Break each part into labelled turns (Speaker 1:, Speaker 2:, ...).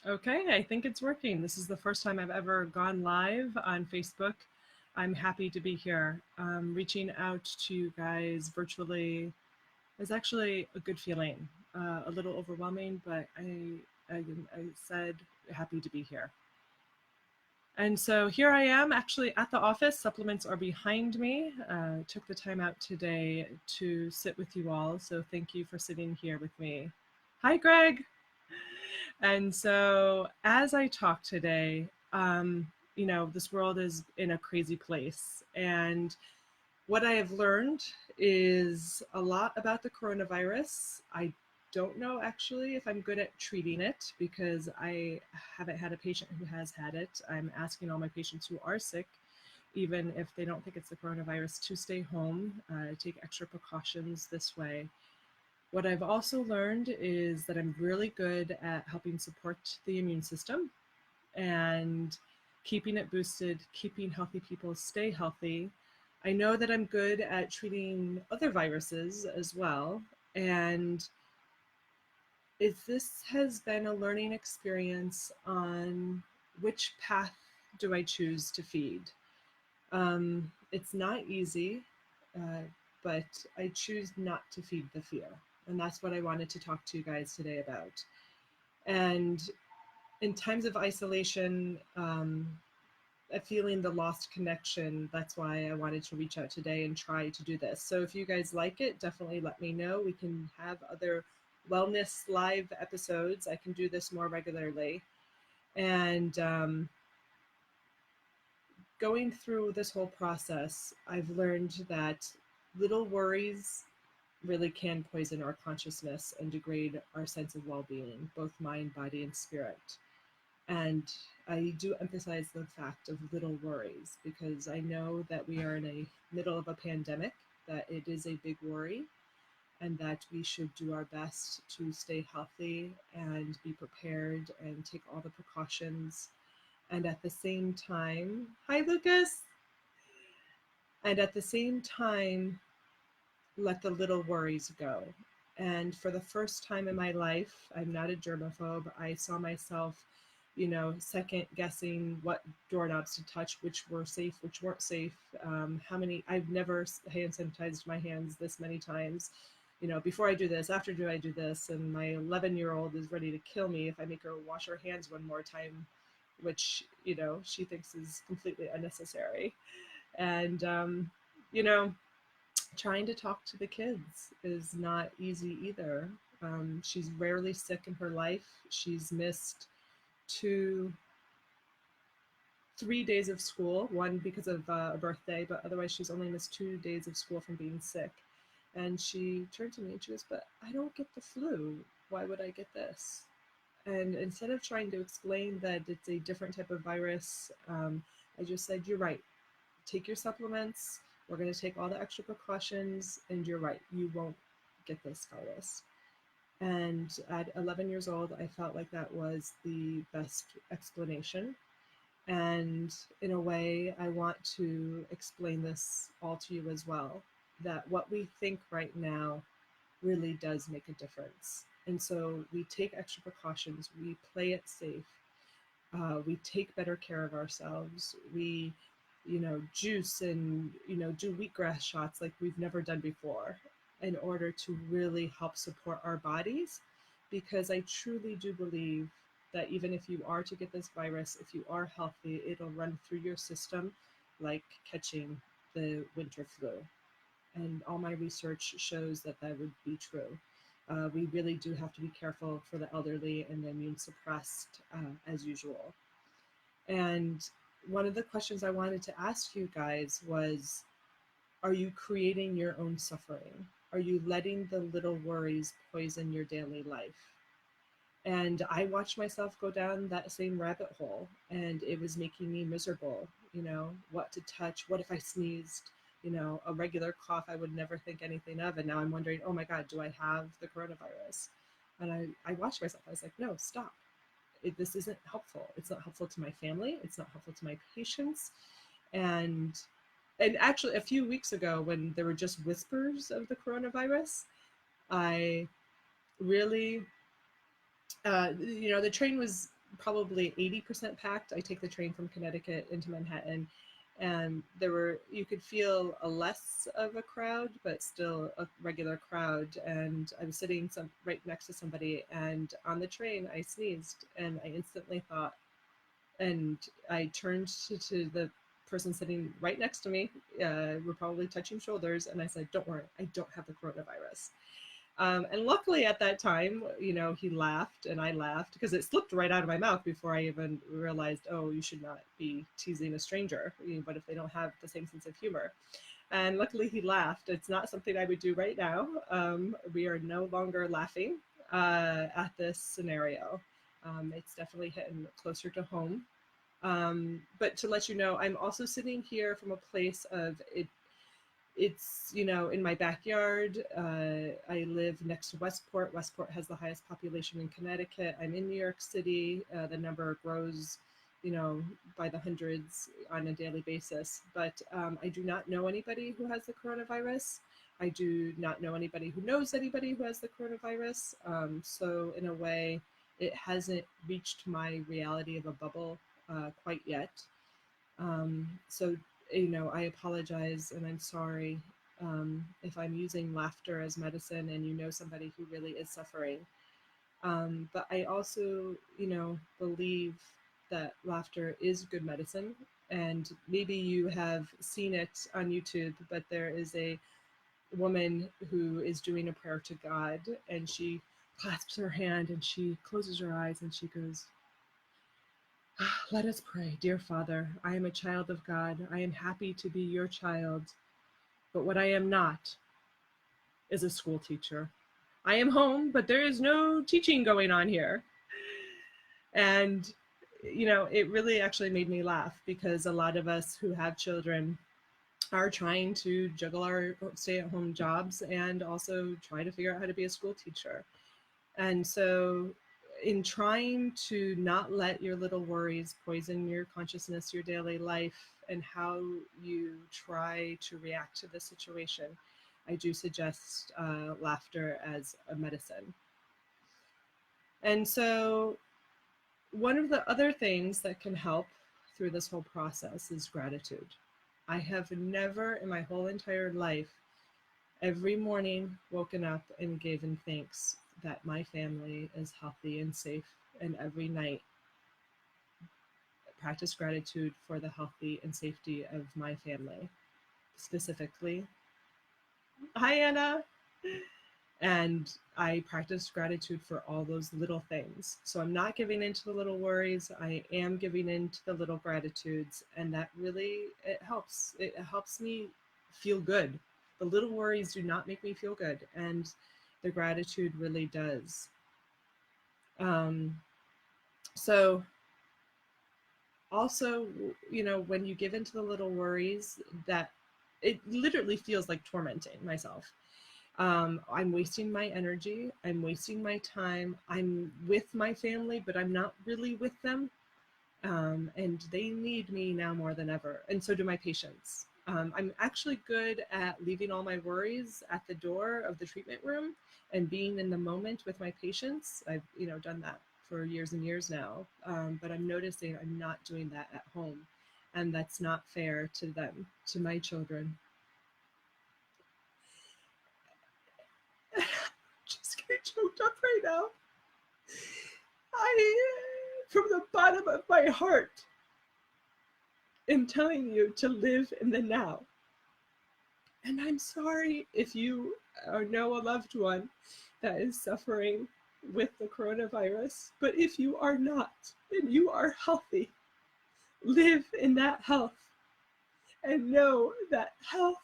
Speaker 1: Okay, I think it's working. This is the first time I've ever gone live on Facebook. I'm happy to be here. Reaching out to you guys virtually is actually a good feeling. A little overwhelming, but I said happy to be here. And so here I am actually at the office. Supplements are behind me. Took the time out today to sit with you all. So thank you for sitting here with me. Hi, Greg. And so, as I talk today, this world is in a crazy place. And what I have learned is a lot about the coronavirus. I don't know actually if I'm good at treating it because I haven't had a patient who has had it. I'm asking all my patients who are sick, even if they don't think it's the coronavirus, to stay home, take extra precautions this way. What I've also learned is that I'm really good at helping support the immune system and keeping it boosted, keeping healthy people stay healthy. I know that I'm good at treating other viruses as well. And this has been a learning experience on which path do I choose to feed. It's not easy, uh, but I choose not to feed the fear. And that's what I wanted to talk to you guys today about. And in times of isolation, feeling the lost connection, that's why I wanted to reach out today and try to do this. So if you guys like it, definitely let me know. We can have other wellness live episodes. I can do this more regularly. And going through this whole process, I've learned that little worries really can poison our consciousness and degrade our sense of well being, both mind, body, and spirit. And I do emphasize the fact of little worries because I know that we are in a middle of a pandemic, that it is a big worry, and that we should do our best to stay healthy and be prepared and take all the precautions. And at the same time, hi Lucas, and at the same time, let the little worries go. And for the first time in my life, I'm not a germaphobe. I saw myself, second guessing what doorknobs to touch, which were safe, which weren't safe. I've never hand sanitized my hands this many times. Before I do this, after do I do this, and my 11-year-old is ready to kill me if I make her wash her hands one more time, which she thinks is completely unnecessary. And you know, trying to talk to the kids is not easy either. She's rarely sick in her life. She's missed 3 days of school, one because of a birthday, but otherwise she's only missed 2 days of school from being sick. And she turned to me and she goes, "But I don't get the flu. Why would I get this?" And instead of trying to explain that it's a different type of virus, I just said, "You're right. Take your supplements. We're going to take all the extra precautions, and you're right. You won't get this virus." And at 11 years old, I felt like that was the best explanation. And in a way, I want to explain this all to you as well, that what we think right now really does make a difference. And so we take extra precautions, we play it safe, we take better care of ourselves, we juice and do wheatgrass shots like we've never done before in order to really help support our bodies, because I truly do believe that even if you are to get this virus, if you are healthy, it'll run through your system like catching the winter flu. And all my research shows that that would be true. We really do have to be careful for the elderly and the immune suppressed, as usual. And one of the questions I wanted to ask you guys was, are you creating your own suffering? Are you letting the little worries poison your daily life? And I watched myself go down that same rabbit hole, and it was making me miserable. What to touch, what if I sneezed? A regular cough I would never think anything of. And now I'm wondering, oh my God, do I have the coronavirus? And I watched myself. I was like, no, stop. This isn't helpful. It's not helpful to my family. It's not helpful to my patients. And actually, a few weeks ago, when there were just whispers of the coronavirus, I really, the train was probably 80% packed. I take the train from Connecticut into Manhattan, and you could feel a less of a crowd, but still a regular crowd. And I was sitting right next to somebody, and on the train I sneezed, and I instantly thought, and I turned to the person sitting right next to me. We're probably touching shoulders, and I said, "Don't worry, I don't have the coronavirus." And luckily at that time, he laughed and I laughed because it slipped right out of my mouth before I even realized, oh, you should not be teasing a stranger, but if they don't have the same sense of humor. And luckily he laughed. It's not something I would do right now. We are no longer laughing at this scenario. It's definitely hitting closer to home. But to let you know, I'm also sitting here from a place of it's in my backyard. I live next to Westport. Westport has the highest population in Connecticut. I'm in New York City. The number grows by the hundreds on a daily basis, but I do not know anybody who has the coronavirus. I do not know anybody who knows anybody who has the coronavirus. So in a way, it hasn't reached my reality of a bubble quite yet. So I apologize and I'm sorry if I'm using laughter as medicine and somebody who really is suffering. But I also, believe that laughter is good medicine. And maybe you have seen it on YouTube, but there is a woman who is doing a prayer to God, and she clasps her hand and she closes her eyes and she goes, "Let us pray. Dear Father, I am a child of God. I am happy to be your child. But what I am not is a school teacher. I am home, but there is no teaching going on here." And, it really actually made me laugh because a lot of us who have children are trying to juggle our stay-at-home jobs and also try to figure out how to be a school teacher. And so in trying to not let your little worries poison your consciousness, your daily life, and how you try to react to the situation, I do suggest laughter as a medicine. And so one of the other things that can help through this whole process is gratitude. I have never in my whole entire life every morning woken up and given thanks that my family is healthy and safe, and every night practice gratitude for the healthy and safety of my family. Specifically, hi Anna. And I practice gratitude for all those little things. So I'm not giving into the little worries. I am giving into the little gratitudes. And that really, it helps. It helps me feel good. The little worries do not make me feel good. And the gratitude really does. So also, when you give into the little worries, that it literally feels like tormenting myself. I'm wasting my energy. I'm wasting my time. I'm with my family, but I'm not really with them. And they need me now more than ever. And so do my patients. I'm actually good at leaving all my worries at the door of the treatment room and being in the moment with my patients. I've, done that for years and years now. But I'm noticing I'm not doing that at home. And that's not fair to them, to my children. Just getting choked up right now. From the bottom of my heart, am telling you to live in the now. And I'm sorry if you know a loved one that is suffering with the coronavirus, but if you are not and you are healthy, live in that health and know that health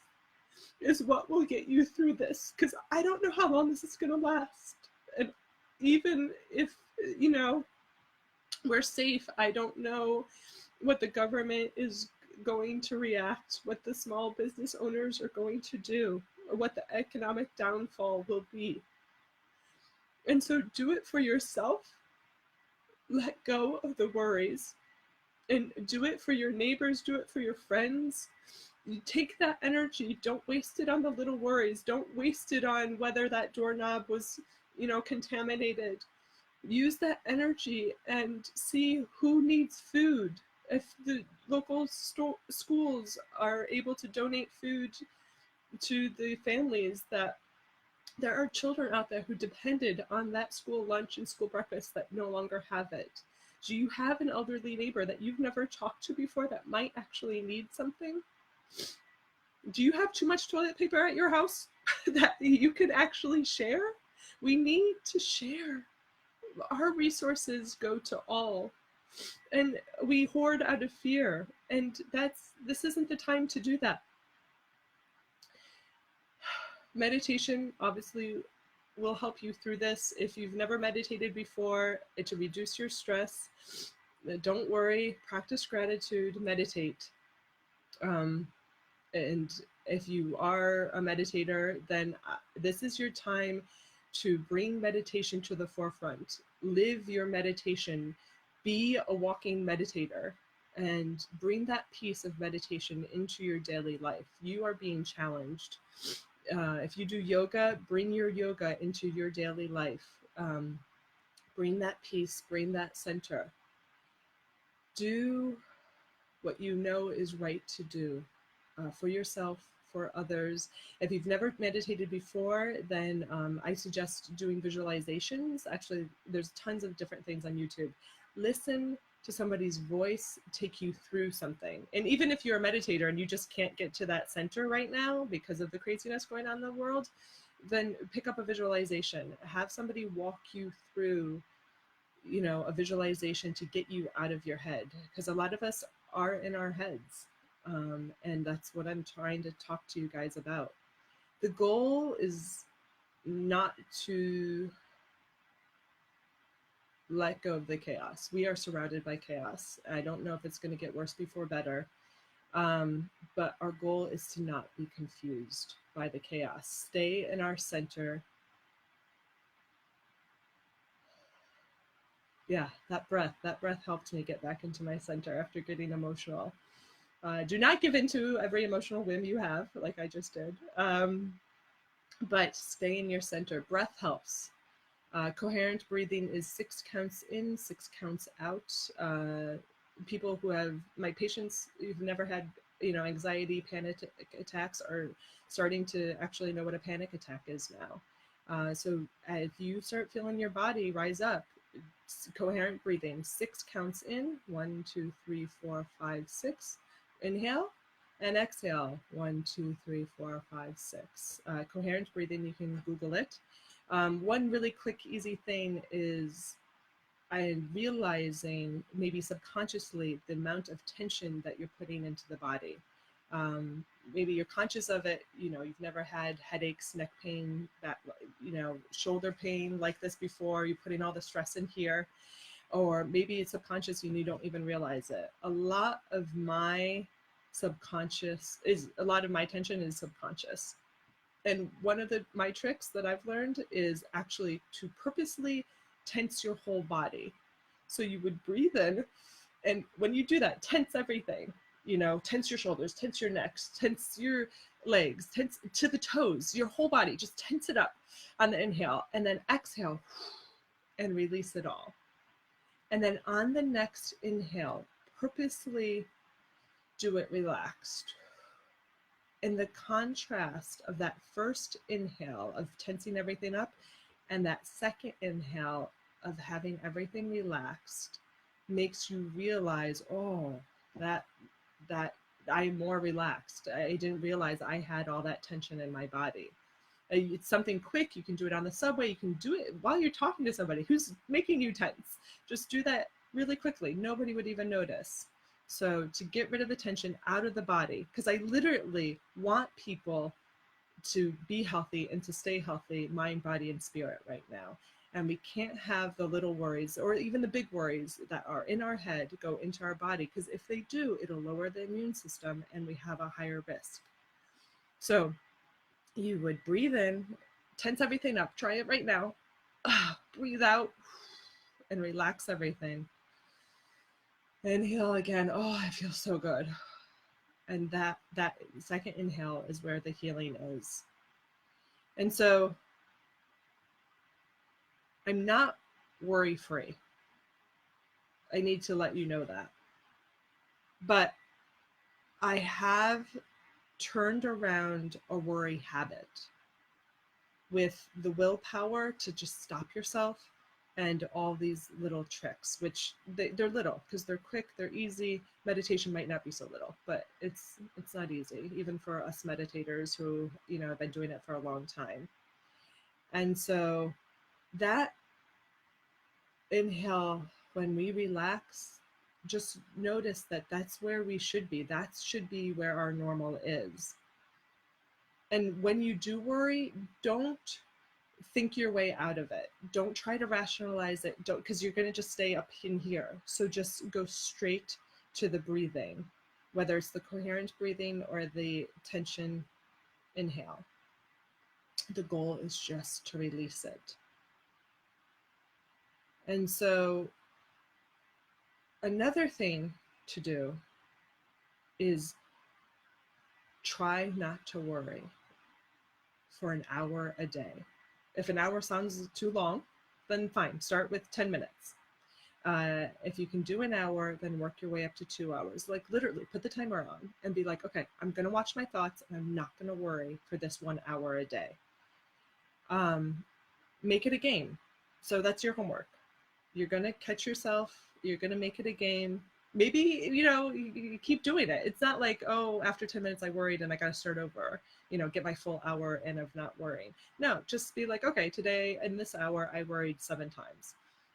Speaker 1: is what will get you through this, because I don't know how long this is going to last. And even if, we're safe, I don't know what the government is going to react, what the small business owners are going to do, or what the economic downfall will be. And so do it for yourself. Let go of the worries and do it for your neighbors, do it for your friends. You take that energy, don't waste it on the little worries. Don't waste it on whether that doorknob was, contaminated. Use that energy and see who needs food. If the local schools are able to donate food to the families, that there are children out there who depended on that school lunch and school breakfast that no longer have it. Do you have an elderly neighbor that you've never talked to before that might actually need something? Do you have too much toilet paper at your house that you can actually share? We need to share. Our resources go to all, and we hoard out of fear, and this isn't the time to do that. Meditation obviously will help you through this. If you've never meditated before, to reduce your stress, don't worry, practice gratitude, meditate. And if you are a meditator, then this is your time to bring meditation to the forefront. Live your meditation. Be a walking meditator and bring that piece of meditation into your daily life. You are being challenged. If you do yoga, bring your yoga into your daily life. Bring that peace, bring that center. Do what you know is right to do for yourself, for others. If you've never meditated before, then I suggest doing visualizations. Actually, there's tons of different things on YouTube. Listen to somebody's voice take you through something. And even if you're a meditator and you just can't get to that center right now because of the craziness going on in the world, then pick up a visualization. Have somebody walk you through, you know, a visualization to get you out of your head. Because a lot of us are in our heads. And that's what I'm trying to talk to you guys about. The goal is not to let go of the chaos. We are surrounded by chaos. I don't know if it's going to get worse before better, but our goal is to not be confused by the chaos. Stay in our center. Yeah, that breath helped me get back into my center after getting emotional. Do not give in to every emotional whim you have, like I just did. But stay in your center. Breath helps. Coherent breathing is 6 counts in, 6 counts out. People who have, my patients who've never had, you know, anxiety, panic attacks are starting to actually know what a panic attack is now. So if you start feeling your body rise up, coherent breathing, 6 counts in, 1, 2, 3, 4, 5, 6. Inhale and exhale, 1, 2, 3, 4, 5, 6. Coherent breathing, you can Google it. One really quick, easy thing is realizing, maybe subconsciously, the amount of tension that you're putting into the body. Maybe you're conscious of it, you know, you've never had headaches, neck pain, back, you know, shoulder pain like this before, you're putting all the stress in here, or maybe it's subconscious and you don't even realize it. A lot of my tension is subconscious. And one of my tricks that I've learned is actually to purposely tense your whole body. So you would breathe in, and when you do that, tense everything. You know, tense your shoulders, tense your necks, tense your legs, tense to the toes, your whole body, just tense it up on the inhale, and then exhale and release it all. And then on the next inhale, purposely do it relaxed. And the contrast of that first inhale of tensing everything up and that second inhale of having everything relaxed makes you realize, oh, that I'm more relaxed. I didn't realize I had all that tension in my body. It's something quick. You can do it on the subway. You can do it while you're talking to somebody who's making you tense. Just do that really quickly. Nobody would even notice. So to get rid of the tension out of the body, because I literally want people to be healthy and to stay healthy, mind, body, and spirit right now. And we can't have the little worries or even the big worries that are in our head go into our body, because if they do, it'll lower the immune system and we have a higher risk. So you would breathe in, tense everything up. Try it right now. Breathe out and relax everything. Inhale again. Oh, I feel so good. And that second inhale is where the healing is. And so I'm not worry free. I need to let you know that. But I have turned around a worry habit with the willpower to just stop yourself and all these little tricks, which they're little because they're quick, they're easy. Meditation might not be so little, but it's not easy, even for us meditators who, have been doing it for a long time. And so that inhale, when we relax, just notice that that's where we should be. That should be where our normal is. And when you do worry, don't think your way out of it. Don't try to rationalize it. Don't, because you're going to just stay up in here. So just go straight to the breathing, whether it's the coherent breathing or the tension inhale. The goal is just to release it. And so another thing to do is try not to worry for an hour a day. If an hour sounds too long, then fine, start with 10 minutes. If you can do an hour, then work your way up to 2 hours. Like literally put the timer on and be like, okay, I'm going to watch my thoughts and I'm not going to worry for this 1 hour a day. Make it a game. So that's your homework. You're going to catch yourself. You're going to make it a game. Maybe, you keep doing it. It's not like, oh, after 10 minutes I worried and I got to start over, get my full hour in of not worrying. No, just be like, okay, today in this hour I worried 7 times,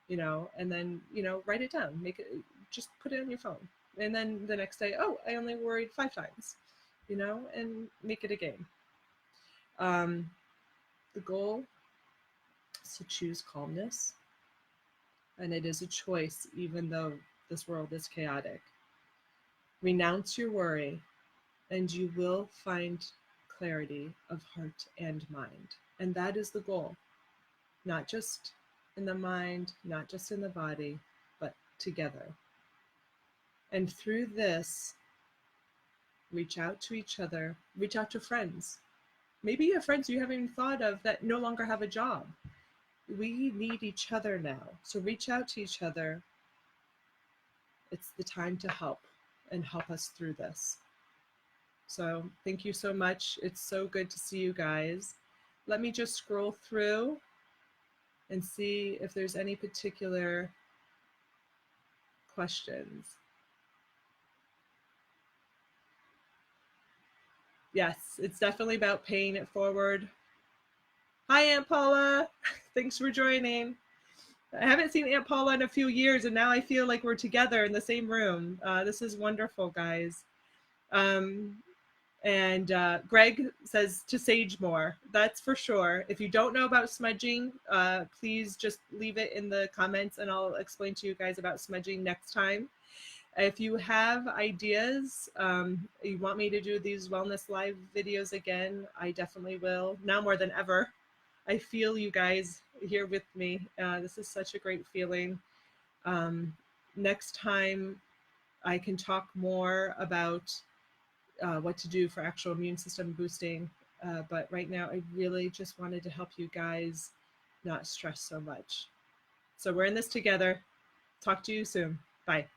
Speaker 1: and then, write it down, just put it on your phone. And then the next day, oh, I only worried 5 times, and make it a game. The goal is to choose calmness. And it is a choice, even though this world is chaotic. Renounce your worry, and you will find clarity of heart and mind. And that is the goal. Not just in the mind, not just in the body, but together. And through this, reach out to each other, reach out to friends. Maybe you have friends you haven't even thought of that no longer have a job. We need each other now. So reach out to each other. It's the time to help and help us through this. So thank you so much. It's so good to see you guys. Let me just scroll through and see if there's any particular questions. Yes, it's definitely about paying it forward. Hi, Aunt Paula. Thanks for joining. I haven't seen Aunt Paula in a few years, and now I feel like we're together in the same room. This is wonderful, guys. And Greg says to sage more. That's for sure. If you don't know about smudging, please just leave it in the comments, and I'll explain to you guys about smudging next time. If you have ideas, you want me to do these wellness live videos again, I definitely will. Now more than ever. I feel you guys here with me. This is such a great feeling. Next time I can talk more about what to do for actual immune system boosting. But right now I really just wanted to help you guys not stress so much. So we're in this together. Talk to you soon. Bye.